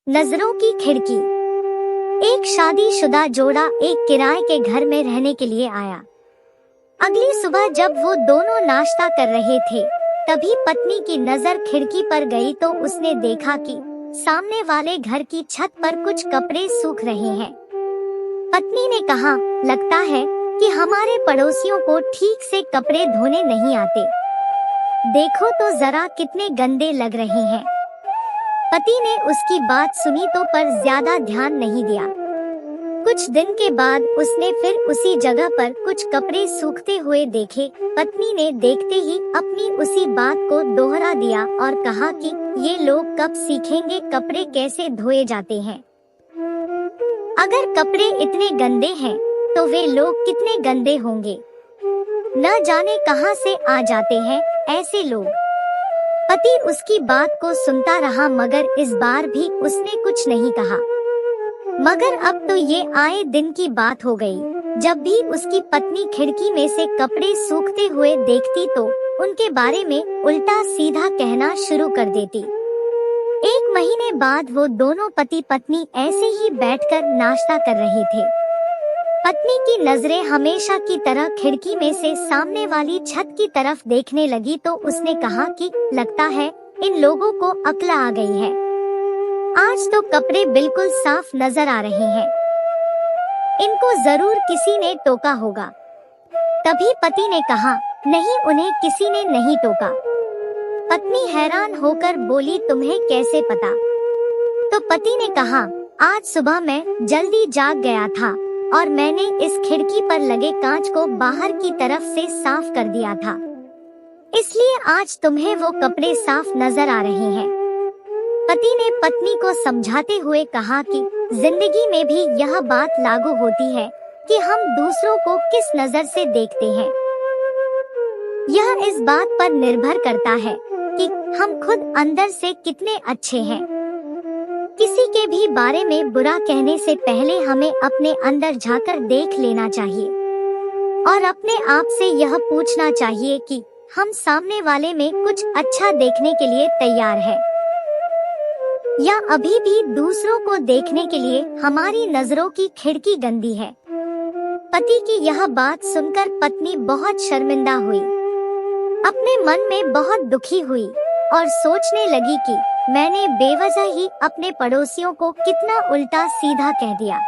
नजरों की खिड़की। एक शादीशुदा जोड़ा एक किराए के घर में रहने के लिए आया। अगली सुबह जब वो दोनों नाश्ता कर रहे थे, तभी पत्नी की नजर खिड़की पर गई तो उसने देखा कि सामने वाले घर की छत पर कुछ कपड़े सूख रहे हैं। पत्नी ने कहा, लगता है कि हमारे पड़ोसियों को ठीक से कपड़े धोने नहीं आते। देखो तो जरा कितने गंदे लग रहे हैं। पति ने उसकी बात सुनी तो पर ज्यादा ध्यान नहीं दिया। कुछ दिन के बाद उसने फिर उसी जगह पर कुछ कपड़े सूखते हुए देखे। पत्नी ने देखते ही अपनी उसी बात को दोहरा दिया और कहा कि ये लोग कब सीखेंगे कपड़े कैसे धोए जाते हैं। अगर कपड़े इतने गंदे हैं तो वे लोग कितने गंदे होंगे। न जाने कहां से आ जाते हैं ऐसे लोग। पति उसकी बात को सुनता रहा मगर इस बार भी उसने कुछ नहीं कहा। मगर अब तो ये आए दिन की बात हो गई। जब भी उसकी पत्नी खिड़की में से कपड़े सूखते हुए देखती तो उनके बारे में उल्टा सीधा कहना शुरू कर देती। एक महीने बाद वो दोनों पति पत्नी ऐसे ही बैठकर नाश्ता कर रहे थे। पत्नी की नजरें हमेशा की तरह खिड़की में से सामने वाली छत की तरफ देखने लगी तो उसने कहा कि लगता है इन लोगों को अक्ल आ गई है। आज तो कपड़े बिल्कुल साफ नजर आ रहे हैं। इनको जरूर किसी ने टोका होगा। तभी पति ने कहा, नहीं, उन्हें किसी ने नहीं टोका। पत्नी हैरान होकर बोली, तुम्हें कैसे पता? तो पति ने कहा, आज सुबह मैं जल्दी जाग गया था और मैंने इस खिड़की पर लगे कांच को बाहर की तरफ से साफ कर दिया था, इसलिए आज तुम्हें वो कपड़े साफ नजर आ रहे हैं। पति ने पत्नी को समझाते हुए कहा कि जिंदगी में भी यह बात लागू होती है कि हम दूसरों को किस नजर से देखते हैं। यह इस बात पर निर्भर करता है कि हम खुद अंदर से कितने अच्छे हैं। किसी के भी बारे में बुरा कहने से पहले हमें अपने अंदर झांकर देख लेना चाहिए और अपने आप से यह पूछना चाहिए कि हम सामने वाले में कुछ अच्छा देखने के लिए तैयार हैं या अभी भी दूसरों को देखने के लिए हमारी नजरों की खिड़की गंदी है। पति की यह बात सुनकर पत्नी बहुत शर्मिंदा हुई, अपने मन में बहुत दुखी हुई और सोचने लगी कि मैंने बेवजह ही अपने पड़ोसियों को कितना उल्टा सीधा कह दिया।